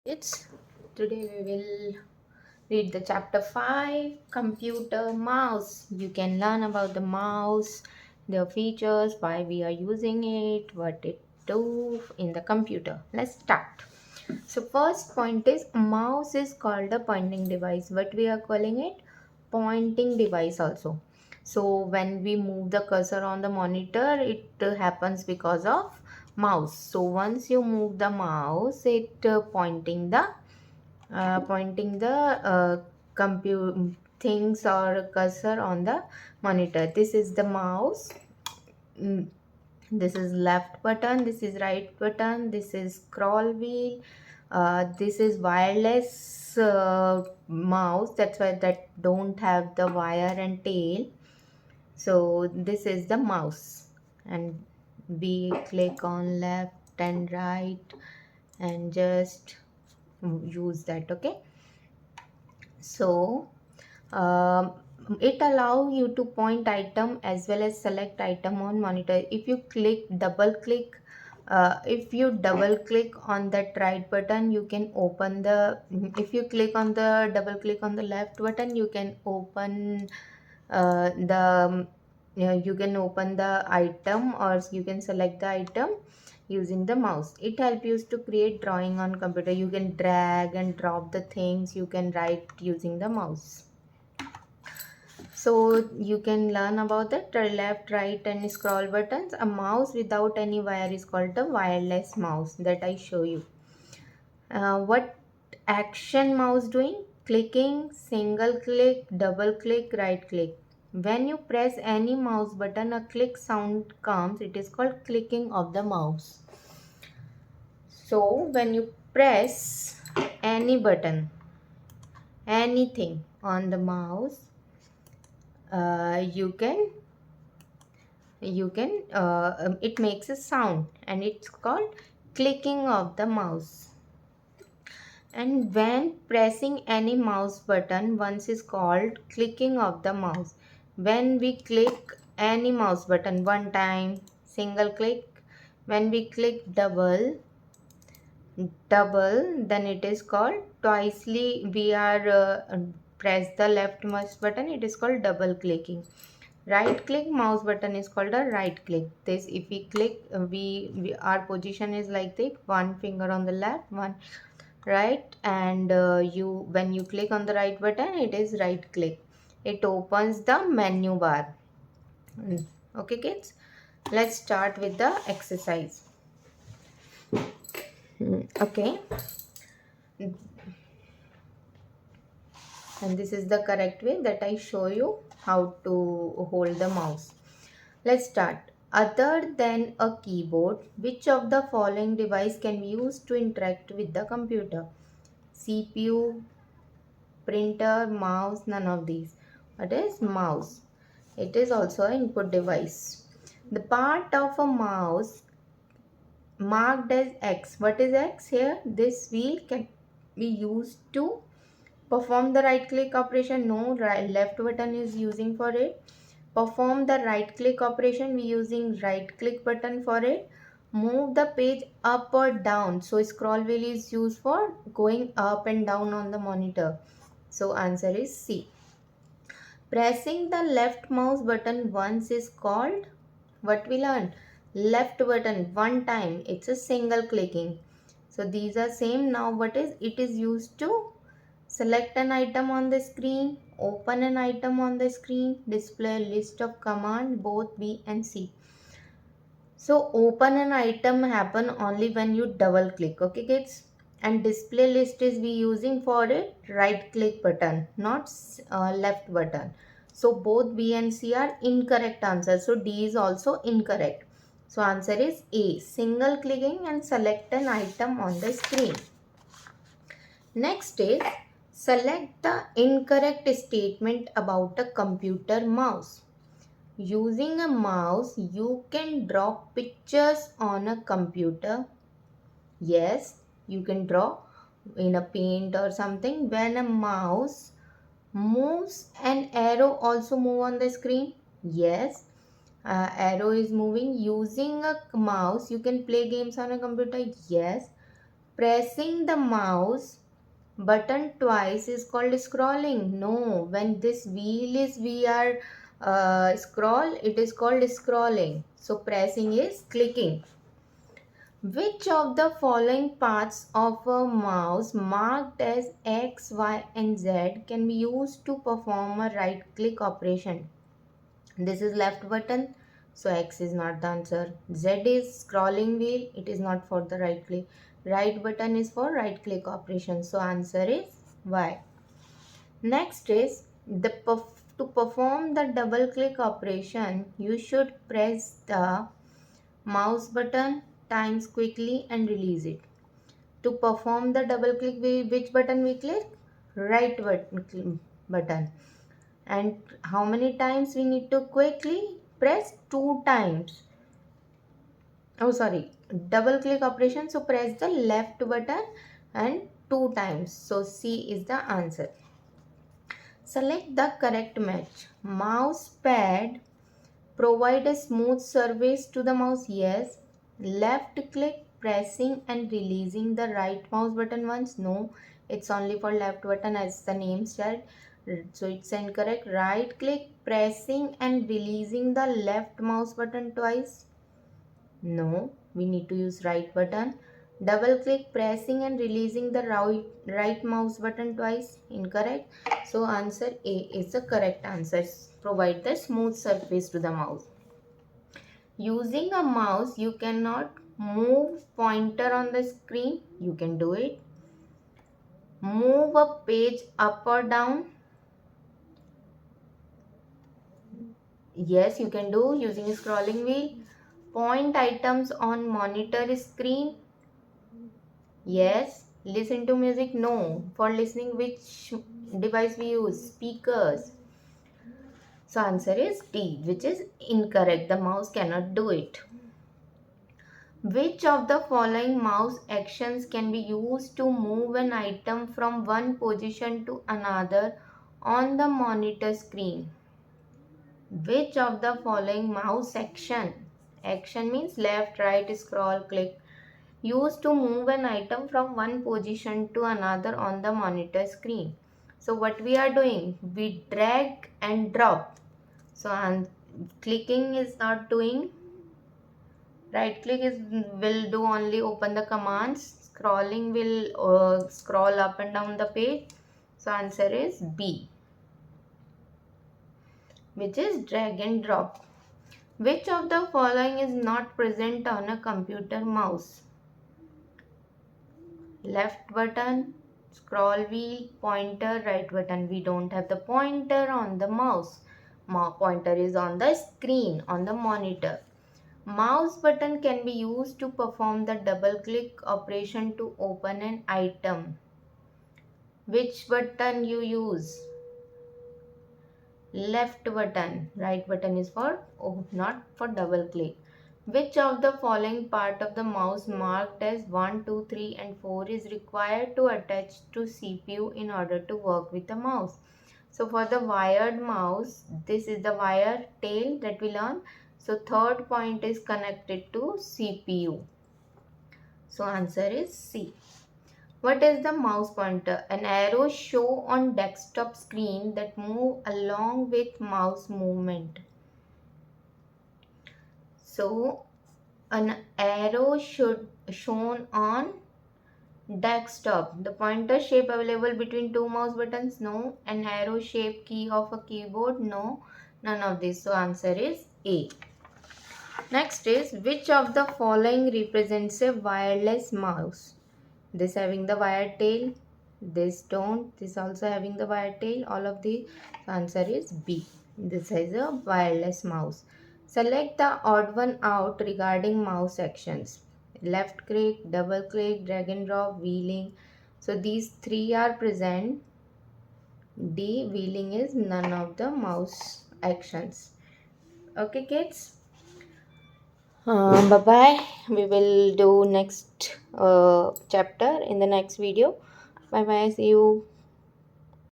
It's Today we will read the chapter 5, computer mouse. You can learn about the mouse, their features, why we are using it, what it do in the computer. Let's start. So first point is mouse is called a pointing device. What we are calling it? Pointing device also. So when we move the cursor on the monitor, it happens because of mouse. So once you move the mouse, it pointing the compute things or cursor on the monitor. This is the mouse. Mm, this is left button, this is right button, this is scroll wheel, this is wireless mouse, that's why that don't have the wire and tail. So this is the mouse, and we click on left and right and just use that. Okay, so um, it allow you to point item as well as select item on monitor. If you double click on that right button, you can open the if you click on the double click on the left button, you can open the you can open the item, or you can select the item using the mouse. It helps you to create drawing on computer. You can drag and drop the things, you can write using the mouse. So you can learn about the left, right and scroll buttons. A mouse without any wire is called a wireless mouse, that I show you. What action mouse doing? Clicking, single click, double click, right click. When you press any mouse button, a click sound comes. It is called clicking of the mouse. So when you press any button, anything on the mouse, you can it makes a sound, and it's called clicking of the mouse. And when pressing any mouse button once is called clicking of the mouse. When we click any mouse button one time, single click. When we click double, then it is called twicely. We are press the left mouse button, it is called double clicking. Right click mouse button is called a right click. This, if we click, we our position is like this: one finger on the left, one right, and you when you click on the right button, it is right click. It opens the menu bar. Okay kids, let's start with the exercise. Okay, and this is the correct way that I show you how to hold the mouse. Let's start. Other than a keyboard, which of the following device can be used to interact with the computer? CPU, printer, mouse, none of these. What is mouse? It is also an input device. The part of a mouse marked as X. What is X here? This wheel can be used to perform the right click operation. No, left button is using for it. Perform the right click operation, we using right click button for it. Move the page up or down, so scroll wheel is used for going up and down on the monitor. So answer is C. Pressing the left mouse button once is called, what we learned? Left button one time, it's a single clicking. So these are same. Now what is it is used to select an item on the screen, open an item on the screen, display a list of command, both B and C. So open an item happen only when you double click. Okay kids, and display list is we using for it right click button, not left button. So both B and C are incorrect answers. So D is also incorrect. So answer is A, single clicking and select an item on the screen. Next is select the incorrect statement about a computer mouse. Using a mouse, you can draw pictures on a computer. Yes, you can draw in a paint or something. When a mouse moves, an arrow also move on the screen. Yes, arrow is moving. Using a mouse, you can play games on a computer. Yes. pressing the mouse button twice is called scrolling? No, when this wheel is we are scroll, it is called scrolling. So pressing is clicking. Which of the following parts of a mouse marked as X, Y and Z can be used to perform a right click operation? This is left button, so X is not the answer. Z is scrolling wheel, it is not for the right click. Right button is for right click operation, so answer is Y. Next is to perform the double click operation, you should press the mouse button times quickly and release it. To perform the double click, which button we click? Right button. And how many times we need to quickly press? 2 times. Oh sorry, double click operation, so press the left button and 2 times. So C is the answer. Select the correct match. Mouse pad provide a smooth surface to the mouse. Yes. Left click pressing and releasing the right mouse button once. No, it's only for left button as the name said. So it's incorrect. Right click pressing and releasing the left mouse button twice. No, we need to use right button. Double click pressing and releasing the right mouse button twice. Incorrect. So answer A is the correct answer. Provide the smooth surface to the mouse. Using a mouse, you cannot move pointer on the screen. You can do it. Move a page up or down. Yes, you can do using a scrolling wheel. Point items on monitor screen. Yes. Listen to music. No. For listening, which device we use? Speakers. So answer is D, which is incorrect. The mouse cannot do it. Which of the following mouse actions can be used to move an item from one position to another on the monitor screen? Which of the following mouse action means left, right, scroll, click, used to move an item from one position to another on the monitor screen? So what we are doing? We drag and drop. So and clicking is not doing. Right click will do only open the commands. Scrolling will scroll up and down the page. So answer is B, which is drag and drop. Which of the following is not present on a computer mouse? Left button, scroll wheel, pointer, right button. We don't have the pointer on the mouse. Pointer is on the screen, on the monitor. Mouse button can be used to perform the double click operation to open an item. Which button you use? Left button. Right button is for not for double click. Which of the following part of the mouse marked as 1, 2, 3 and 4 is required to attach to CPU in order to work with the mouse? So for the wired mouse, this is the wire tail that we learn. So third point is connected to CPU. So answer is C. What is the mouse pointer? An arrow show on desktop screen that move along with mouse movement. So an arrow should shown on desktop. The pointer shape available between two mouse buttons? No. An arrow shape key of a keyboard? No. None of this. So answer is A. Next is, which of the following represents a wireless mouse? This having the wire tail, this don't, this also having the wire tail, all of the answer is B. This is a wireless mouse. Select the odd one out regarding mouse actions. Left click, double click, drag and drop, wheeling. So these three are present. D, wheeling is none of the mouse actions. Okay kids. Bye bye. We will do next chapter in the next video. Bye bye. See you.